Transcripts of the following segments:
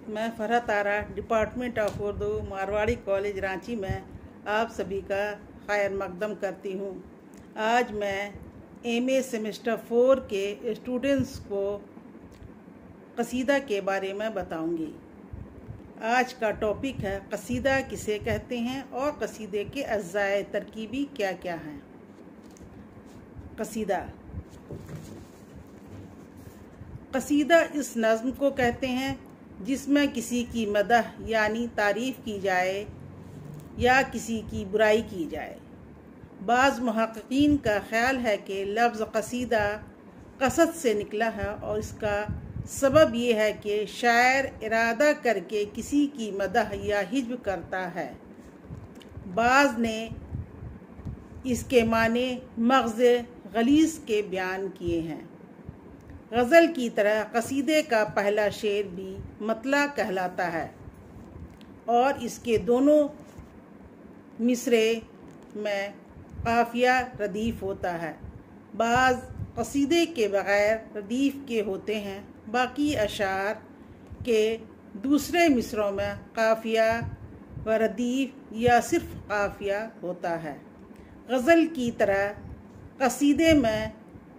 मैं Farhat Ara department of Urdu Marwari college Ranchi में आप सभी का खैर मकदम करती हूँ। आज मैं एमए सेमेस्टर 4 के स्टूडेंट्स को कसीदा के बारे में बताऊंगी। आज का टॉपिक है कसीदा किसे कहते हैं और कसीदे के अज़्ज़ाए तरकीबी क्या क्या हैं। कसीदा इस नज़्म को कहते हैं जिसमें किसी की मदह यानी तारीफ़ की जाए या किसी की बुराई की जाए। बाज़ मुहक्किकीन का ख्याल है कि लफ्ज़ कसीदा कसद से निकला है और इसका सबब ये है कि शायर इरादा करके किसी की मदह या हिज्ब करता है। बाज़ ने इसके माने मग़ज़ गलीज़ के बयान किए हैं। गज़ल की तरह कसीदे का पहला शेर भी मतला कहलाता है और इसके दोनों मिसरे में काफ़िया रदीफ़ होता है। बाज़ कसीदे के बग़ैर रदीफ़ के होते हैं। बाकी अशार के दूसरे मिसरों में काफ़िया व रदीफ़ या सिर्फ काफ़िया होता है। गज़ल की तरह कसीदे में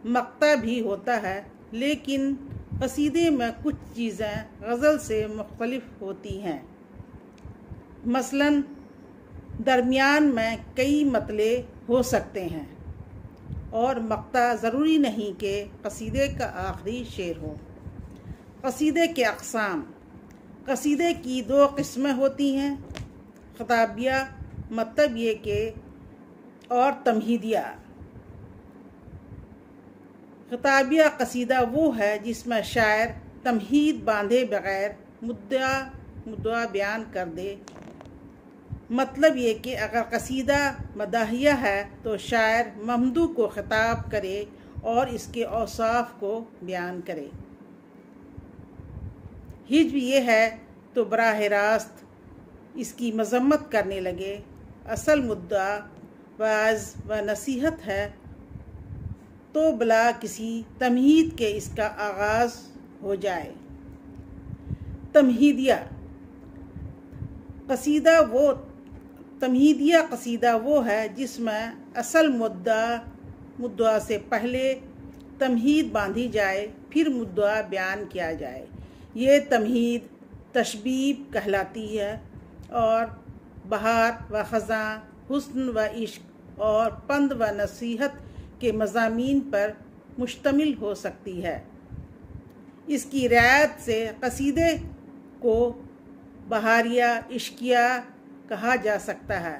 मक़ता भी होता है, लेकिन कसीदे में कुछ चीज़ें गज़ल से मुख्तलिफ होती हैं। मसलन दरमियान में कई मतले हो सकते हैं और मक़ता ज़रूरी नहीं कि कसीदे का आखिरी शेर हो। कसीदे के अक़साम। कसीदे की दो किस्में होती हैं, ख़िताबिया मतलब ये कि और तमहीदिया। ख़िताबिया कसीदा वो है जिसमें शायर तमहीद बांधे बग़ैर मुद्दा बयान कर दे। मतलब ये कि अगर कसीदा मदाहिया है तो शायर ममदू को ख़िताब करे और इसके औसाफ को बयान करे। हिज्ब ये है तो बराह रास्त इसकी मज़म्मत करने लगे। असल मुद्दा वाज़ व नसीहत है तो भला किसी तमहीद के इसका आगाज़ हो जाए। तमहीदिया कसीदा वो है जिसमें असल मुद्दा से पहले तमहीद बांधी जाए, फिर मुद्दा बयान किया जाए। ये तमहीद तशबीब कहलाती है और बहार व ख़ज़ां, हुस्न व इश्क और पंद व नसीहत के मज़ामीन पर मुश्तमिल हो सकती है। इसकी रियायत से कसीदे को बहारिया इश्किया कहा जा सकता है।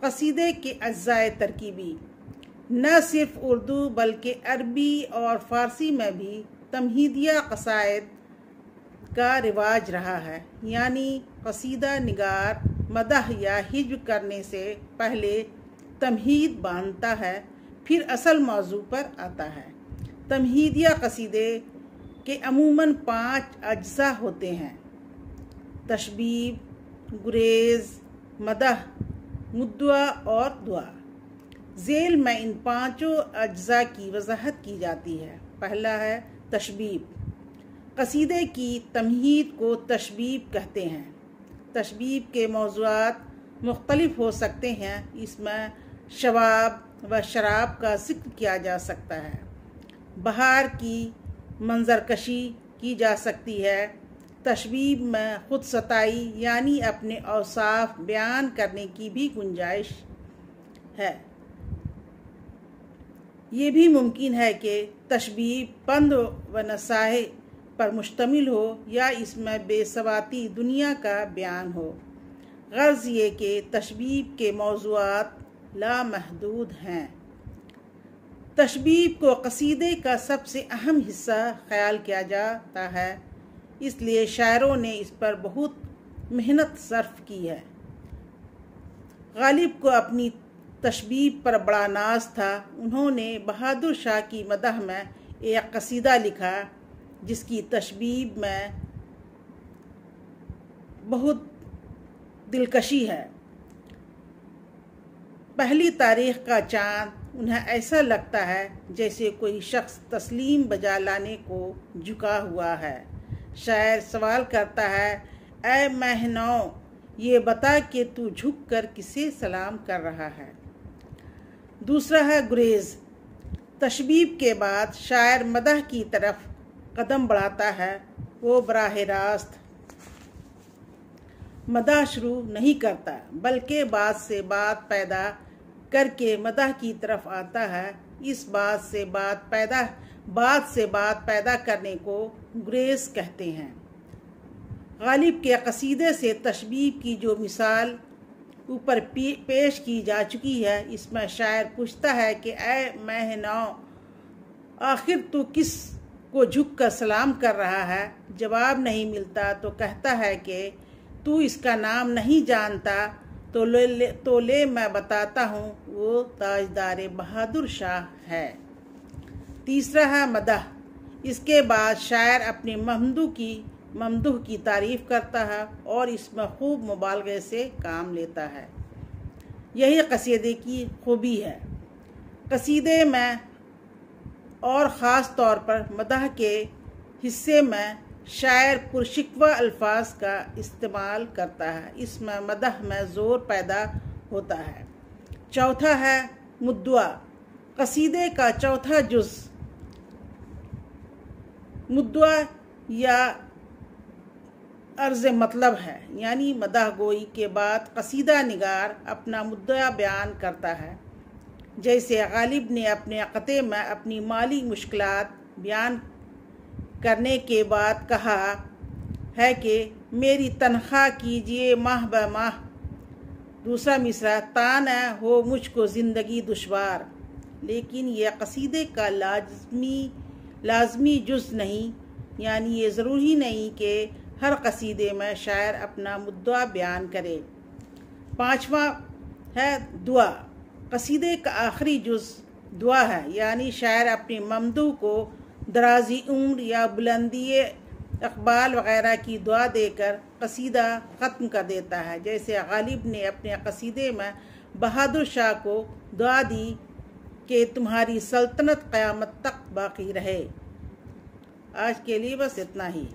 कसीदे के अज़्ज़ाए तरकीबी। न सिर्फ उर्दू बल्कि अरबी और फ़ारसी में भी तमहीदिया क़साइद का रिवाज रहा है, यानी कसीदा निगार मदह या हिज्ब करने से पहले तमहीद बांधता है, फिर असल मौजू पर आता है। तमहीदिया कसीदे के अमूमन 5 अज्ज़ा होते हैं: तशबीब, गुरेज़, मदह, मुद्दा और दुआ। ज़ेल में इन 5 अज्ज़ा की वज़ाहत की जाती है। पहला है तशबीब। कसीदे की तमहीद को तशबीब कहते हैं। तशबीब के मौज़ूआत मुख्तलिफ हो सकते हैं। इसमें शबाब व शराब का जिक्र किया जा सकता है। बहार की मंजरकशी की जा सकती है। तशबीब में खुद सताई यानी अपने औसाफ बयान करने की भी गुंजाइश है। ये भी मुमकिन है कि तशबीब पंद व नसाहे पर मुश्तमिल हो या इसमें बेसवाती दुनिया का बयान हो। गर्ज़ ये कि तशबीब के मौज़ूआत लामहदूद हैं। तशबीब को कसीदे का सबसे अहम हिस्सा ख्याल किया जाता है, इसलिए शायरों ने इस पर बहुत मेहनत सर्फ की है। गालिब को अपनी तशबीब पर बड़ा नाज था। उन्होंने बहादुर शाह की मदह में एक कसीदा लिखा जिसकी तशबीब में बहुत दिलकशी है। पहली तारीख का चाँद, उन्हें ऐसा लगता है जैसे कोई शख्स तस्लीम बजा लाने को झुका हुआ है। शायर सवाल करता है, ऐ महनौ ये बता कि तू झुक कर किसे सलाम कर रहा है। दूसरा है गुरेज। तशबीब के बाद शायर मदह की तरफ कदम बढ़ाता है। वो बराह रास्त मदह शुरू नहीं करता, बल्कि बात से बात पैदा करके मदह की तरफ आता है। इस बात से बात पैदा करने को गुरेज कहते हैं। गालिब के कसीदे से तशबीब की जो मिसाल ऊपर पेश की जा चुकी है, इसमें शायर पूछता है कि ऐ महनौ आखिर तू किस को झुक कर सलाम कर रहा है। जवाब नहीं मिलता तो कहता है कि तू इसका नाम नहीं जानता तो ले मैं बताता हूँ, वो ताजदार बहादुर शाह है। तीसरा है मदह। इसके बाद शायर अपने ममदूह की तारीफ करता है और इसमें खूब मुबालगे से काम लेता है। यही कसीदे की खूबी है। कसीदे में और ख़ास तौर पर मदह के हिस्से में शायर पुरशिकवा अल्फाज का इस्तेमाल करता है। इसमें मदह में ज़ोर पैदा होता है। चौथा है मुद्दुआ। कसीदे का चौथा जुज़ मुद्दुआ या अर्ज़ मतलब है, यानी मदह गोई के बाद कसीदा निगार अपना मुद्दा बयान करता है। जैसे गालिब ने अपने क़ते में अपनी माली मुश्किलात बयान करने के बाद कहा है कि मेरी तनख्वाह कीजिए माह ब माह। दूसरा मिसरा, तान हो मुझको ज़िंदगी दुश्वार। लेकिन यह कसीदे का लाजमी जुज़ नहीं, यानी ये ज़रूरी नहीं कि हर कसीदे में शायर अपना मुद्दा बयान करे। पाँचवा है दुआ। कसीदे का आखिरी जुज़ दुआ है, यानी शायर अपनी ममदूह को दराजी उम्र या बुलंदी इक़बाल वग़ैरह की दुआ देकर कसीदा ख़त्म कर देता है। जैसे गालिब ने अपने कसीदे में बहादुर शाह को दुआ दी कि तुम्हारी सल्तनत क़यामत तक बाकी रहे। आज के लिए बस इतना ही।